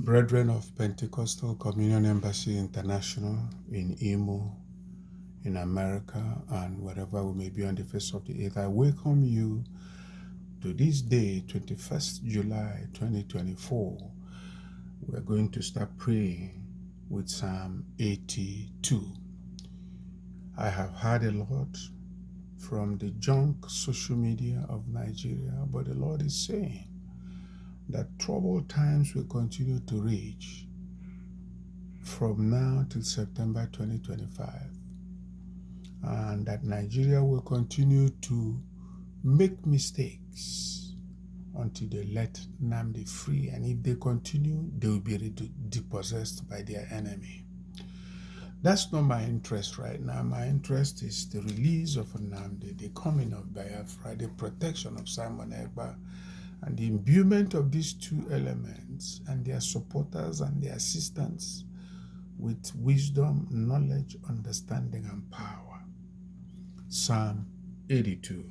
Brethren of Pentecostal Communion Embassy International in Imo, in America, and wherever we may be on the face of the earth, I welcome you to this day, 21st July 2024. We're going to start praying with Psalm 82. I have heard a lot from the junk social media of Nigeria, but the Lord is saying that troubled times will continue to rage from now till September 2025, and that Nigeria will continue to make mistakes until they let Nnamdi free, and if they continue, they will be dispossessed by their enemy. That's not my interest right now. My interest is the release of Nnamdi, the coming of Biafra, the protection of Simon Ekpa, and the imbuement of these two elements and their supporters and their assistants with wisdom, knowledge, understanding, and power. Psalm 82.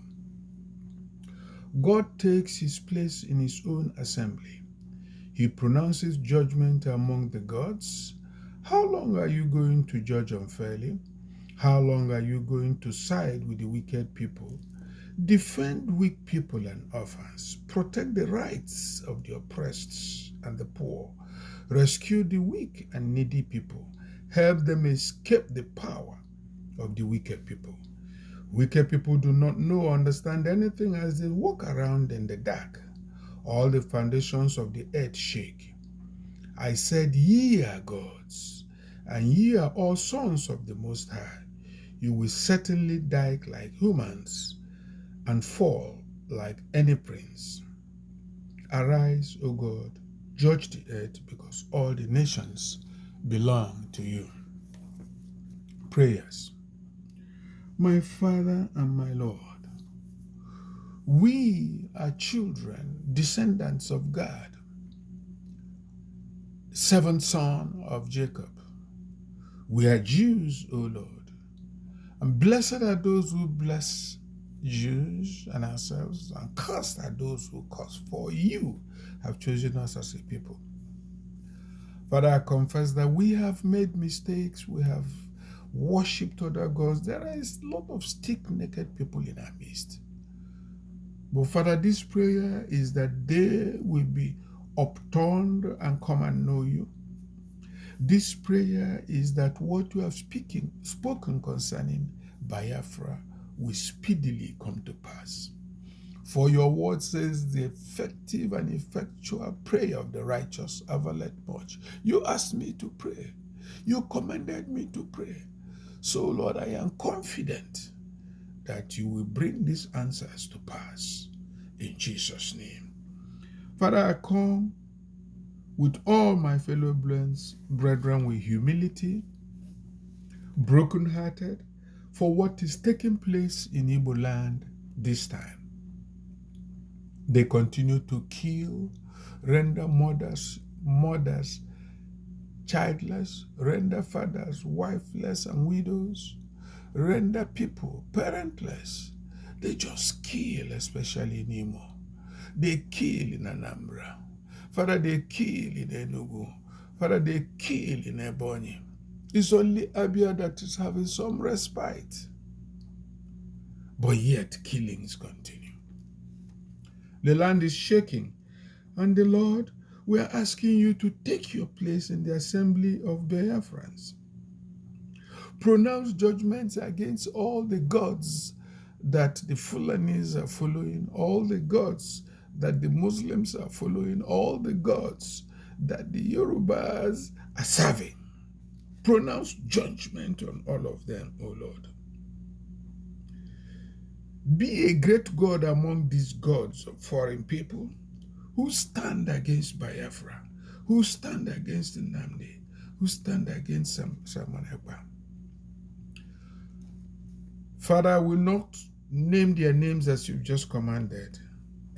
God takes his place in his own assembly. He pronounces judgment among the gods. How long are you going to judge unfairly? How long are you going to side with the wicked people? Defend weak people and orphans. Protect the rights of the oppressed and the poor. Rescue the weak and needy people. Help them escape the power of the wicked people. Wicked people do not know or understand anything as they walk around in the dark. All the foundations of the earth shake. I said, ye are gods, and ye are all sons of the Most High. You will certainly die like humans and fall like any prince. Arise, O God, judge the earth, because all the nations belong to you. Prayers. My Father and my Lord, we are children, descendants of God, seventh son of Jacob. We are Jews, O Lord, and blessed are those who bless Jews and ourselves, and cursed are those who curse, for you have chosen us as a people. Father, I confess that we have made mistakes, we have worshipped other gods. There is a lot of stick-naked people in our midst. But Father, this prayer is that they will be upturned and come and know you. This prayer is that what you have spoken concerning Biafra will speedily come to pass. For your word says the effective and effectual prayer of the righteous availeth much. You asked me to pray. You commanded me to pray. So, Lord, I am confident that you will bring these answers to pass. In Jesus' name. Father, I come with all my fellow brethren with humility, brokenhearted, for what is taking place in Igbo land this time. They continue to kill, render mothers childless, render fathers wifeless and widows, render people parentless. They just kill, especially in Imo. They kill in Anambra. Father, they kill in Enugu. Father, they kill in Ebonyi. It's only Abia that is having some respite. But yet, killings continue. The land is shaking. And the Lord, we are asking you to take your place in the assembly of Biafrans. Pronounce judgments against all the gods that the Fulanis are following, all the gods that the Muslims are following, all the gods that the Yorubas are serving. Pronounce judgment on all of them, O Lord. Be a great God among these gods of foreign people who stand against Biafra, who stand against Nnamdi, who stand against Simon Ekpa. Father, I will not name their names as you've just commanded.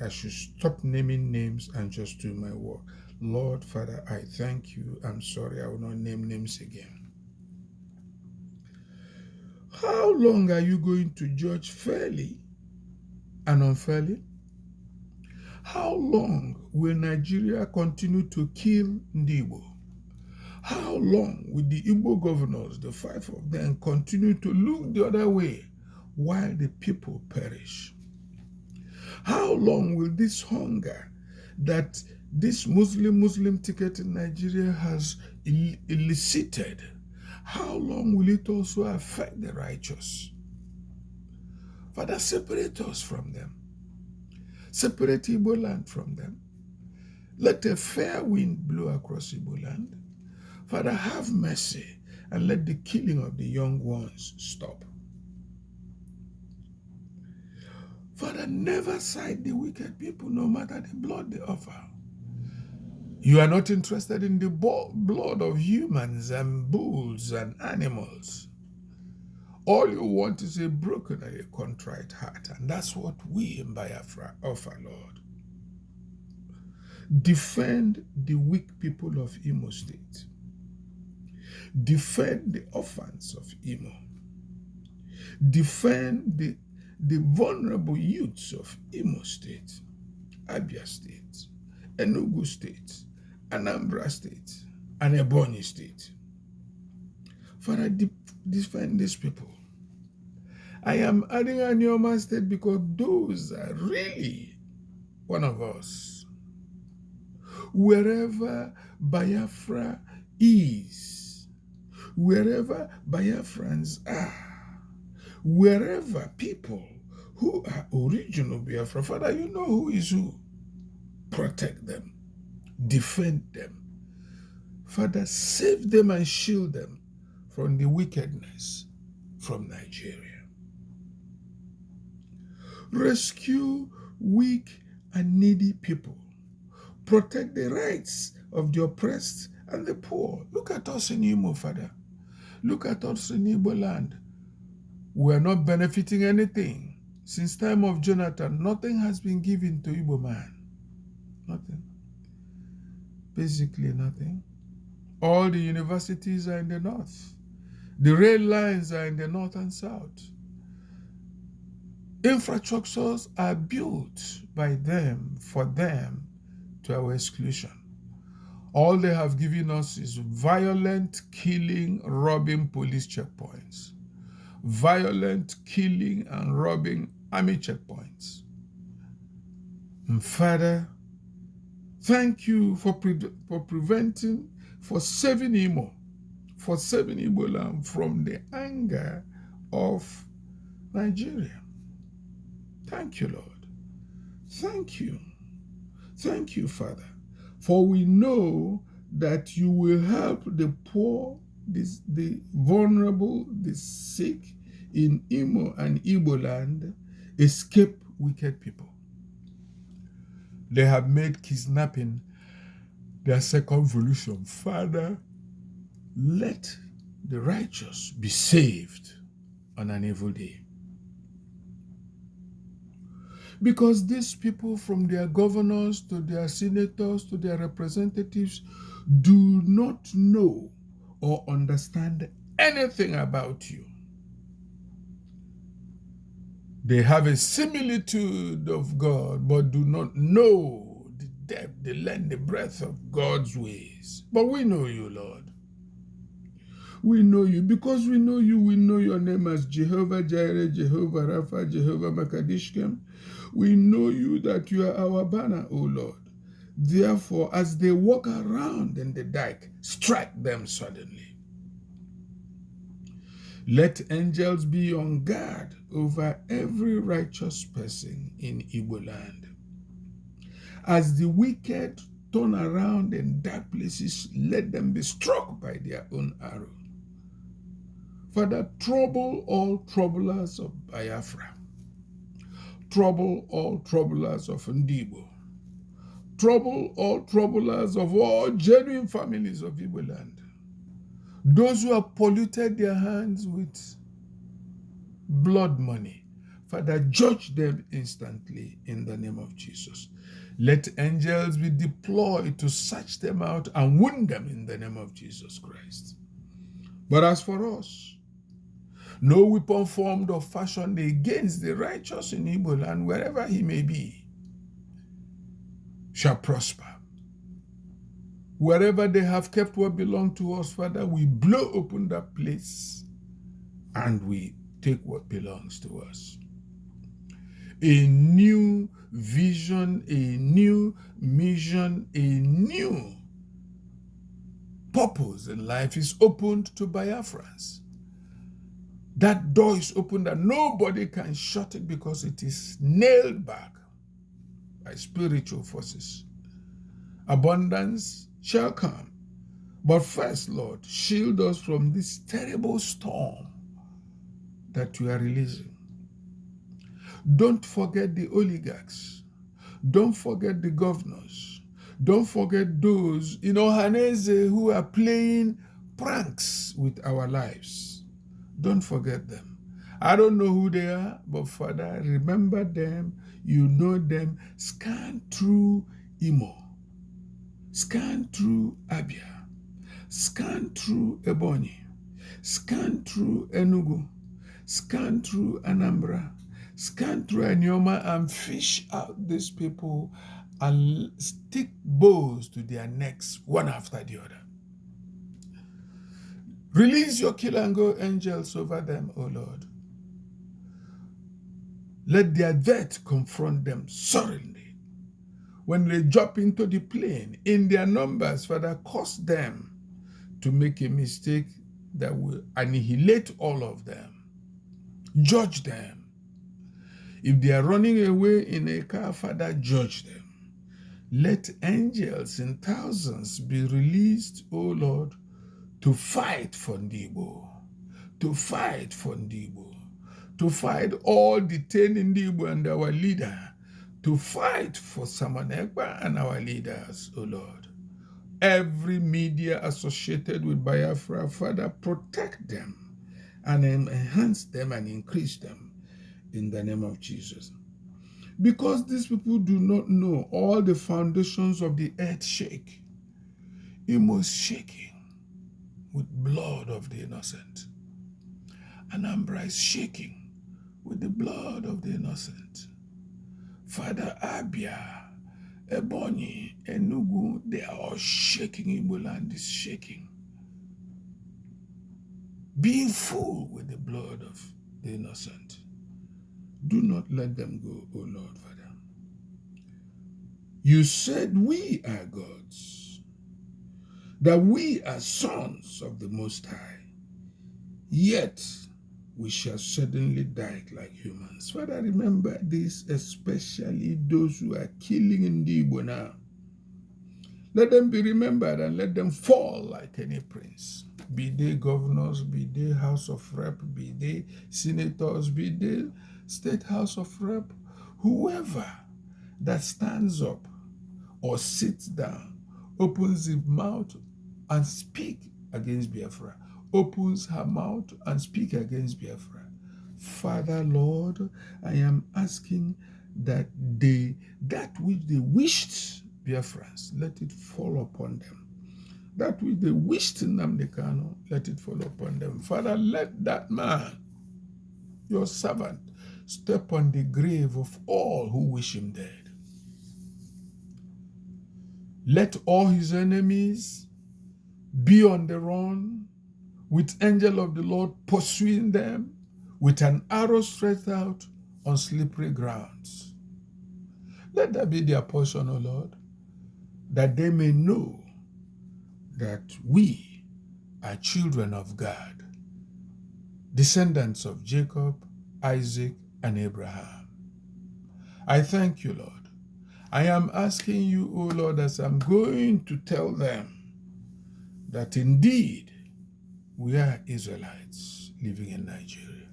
I should stop naming names and just do my work. Lord, Father, I thank you. I'm sorry, I will not name names again. How long are you going to judge fairly and unfairly? How long will Nigeria continue to kill Ndigbo? How long will the Igbo governors, the 5 of them, continue to look the other way while the people perish? How long will this hunger that this Muslim ticket in Nigeria has elicited, how long will it also affect the righteous? Father, separate us from them. Separate Igbo land from them. Let a fair wind blow across Igbo land. Father, have mercy and let the killing of the young ones stop. Father, never side the wicked people, no matter the blood they offer. You are not interested in the blood of humans and bulls and animals. All you want is a broken and a contrite heart, and that's what we in Biafra offer, Lord. Defend the weak people of Imo State. Defend the orphans of Imo. Defend the vulnerable youths of Imo State, Abia State, Enugu State, Anambra State, and Ebonyi State. Father, defend these people. I am adding Anyoma State because those are really one of us. Wherever Biafra is, wherever Biafrans are, wherever people who are original Biafra, Father, you know who is who. Protect them. Defend them. Father, save them and shield them from the wickedness from Nigeria. Rescue weak and needy people. Protect the rights of the oppressed and the poor. Look at us in Imo, Father. Look at us in Igbo land. We are not benefiting anything. Since time of Jonathan, nothing has been given to Igbo man. Nothing. Basically nothing. All the universities are in the north. The rail lines are in the north and south. Infrastructures are built by them, for them, to our exclusion. All they have given us is violent killing, robbing police checkpoints, violent killing and robbing army checkpoints. And Father, thank you for preventing, for saving Imo, for saving Igbo land from the anger of Nigeria. Thank you, Lord. Thank you. Thank you, Father. For we know that you will help the poor, the vulnerable, the sick in Imo and Igbo land escape wicked people. They have made kidnapping their second volution. Father, let the righteous be saved on an evil day. Because these people, from their governors to their senators to their representatives, do not know or understand anything about you. They have a similitude of God, but do not know the depth, the length, the breadth of God's ways. But we know you, Lord. We know you. Because we know you, we know your name as Jehovah Jireh, Jehovah Rapha, Jehovah Makadishkem. We know you, that you are our banner, O Lord. Therefore, as they walk around in the dike, strike them suddenly. Let angels be on guard over every righteous person in Igbo land. As the wicked turn around in dark places, let them be struck by their own arrow. Father, trouble all troublers of Biafra. Trouble all troublers of Ndigbo. Trouble all troublers of all genuine families of Igbo land. Those who have polluted their hands with blood money, Father, judge them instantly in the name of Jesus. Let angels be deployed to search them out and wound them in the name of Jesus Christ. But as for us, no weapon formed or fashioned against the righteous in Igbo land, wherever he may be, shall prosper. Wherever they have kept what belonged to us, Father, we blow open that place and we take what belongs to us. A new vision, a new mission, a new purpose in life is opened to Biafrans. That door is open that nobody can shut it because it is nailed back by spiritual forces. Abundance shall come. But first, Lord, shield us from this terrible storm that you are releasing. Don't forget the oligarchs. Don't forget the governors. Don't forget those in Ohanese who are playing pranks with our lives. Don't forget them. I don't know who they are, but Father, remember them. You know them. Scan through Imo. Scan through Abia. Scan through Ebonyi. Scan through Enugu. Scan through Anambra. Scan through Anyoma and fish out these people and stick bows to their necks one after the other. Release your kill and go angels over them, O Lord. Let their death confront them suddenly. When they jump into the plane, in their numbers, Father, cause them to make a mistake that will annihilate all of them. Judge them. If they are running away in a car, Father, judge them. Let angels in thousands be released, O Lord, to fight for Ndigbo, to fight for Ndigbo, to fight all detained Ndigbo and our leader, to fight for Samanekba and our leaders, O Lord. Every media associated with Biafra, Father, protect them and enhance them and increase them in the name of Jesus. Because these people do not know, all the foundations of the earth shake. Imo is shaking with blood of the innocent. Anambra is shaking with the blood of the innocent. Father, Abia, Ebonyi, Enugu, they are all shaking. Igbo land is shaking. Being full with the blood of the innocent. Do not let them go, O Lord, Father. You said we are gods, that we are sons of the Most High, yet we shall suddenly die like humans. Father, remember this, especially those who are killing Ndigbo now. Let them be remembered and let them fall like any prince. Be they governors, be they House of Rep, be they senators, be they State House of Rep, whoever that stands up or sits down, opens his mouth and speak against Biafra, opens her mouth and speak against Biafra. Father, Lord, I am asking that that which they wished Biafrans, let it fall upon them. That which they wished Nnamdi Kanu, let it fall upon them. Father, let that man, your servant, step on the grave of all who wish him dead. Let all his enemies be on the run, with angel of the Lord pursuing them, with an arrow stretched out on slippery grounds. Let that be their portion, O Lord, that they may know that we are children of God, descendants of Jacob, Isaac, and Abraham. I thank you, Lord. I am asking you, O Lord, as I'm going to tell them that indeed we are Israelites living in Nigeria.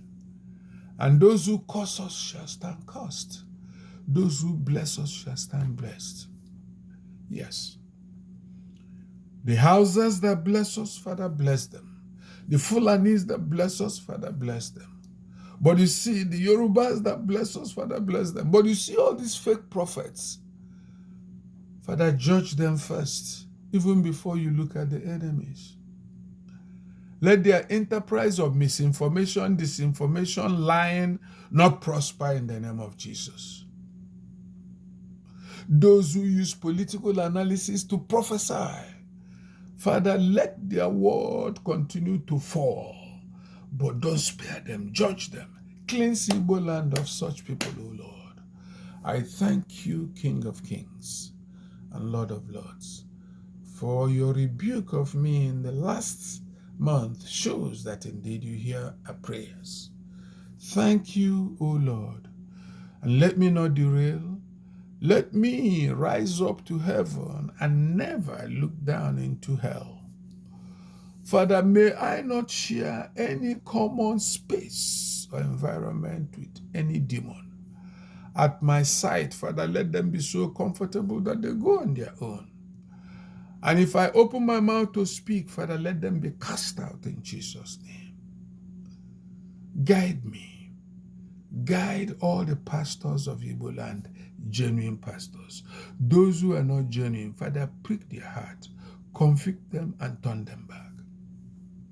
And those who curse us shall stand cursed. Those who bless us shall stand blessed. Yes. The houses that bless us, Father, bless them. The Fulanis that bless us, Father, bless them. But you see, the Yorubas that bless us, Father, bless them. But you see all these fake prophets, Father, judge them first, even before you look at the enemies. Let their enterprise of misinformation, disinformation, lying, not prosper in the name of Jesus. Those who use political analysis to prophesy, Father, let their word continue to fall, but don't spare them, judge them. Cleanse Igbo land of such people, O Lord. I thank you, King of Kings and Lord of Lords, for your rebuke of me in the last month shows that indeed you hear our prayers. Thank you, O Lord, and let me not derail. Let me rise up to heaven and never look down into hell. Father, may I not share any common space or environment with any demon. At my side, Father, let them be so comfortable that they go on their own. And if I open my mouth to speak, Father, let them be cast out in Jesus' name. Guide me. Guide all the pastors of Igbo land, genuine pastors. Those who are not genuine, Father, prick their heart, convict them, and turn them back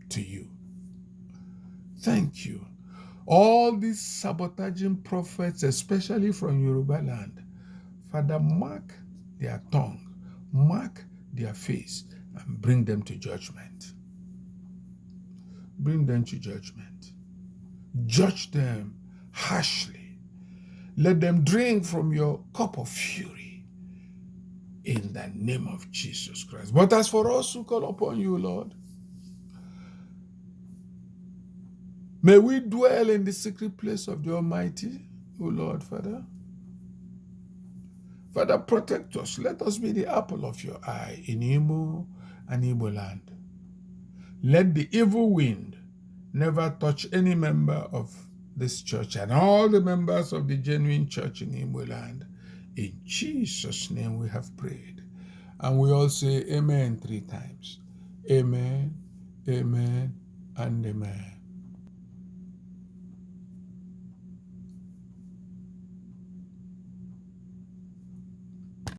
to you. Thank you. All these sabotaging prophets, especially from Yoruba land, Father, mark their tongue, mark their face, and bring them to judgment. Bring them to judgment. Judge them harshly. Let them drink from your cup of fury in the name of Jesus Christ. But as for us who call upon you, Lord, may we dwell in the secret place of the Almighty, O Lord, Father. Father, protect us. Let us be the apple of your eye in Imo and Igbo land. Let the evil wind never touch any member of this church and all the members of the genuine church in Igbo land. In Jesus' name we have prayed. And we all say amen 3 times. Amen, amen, and amen.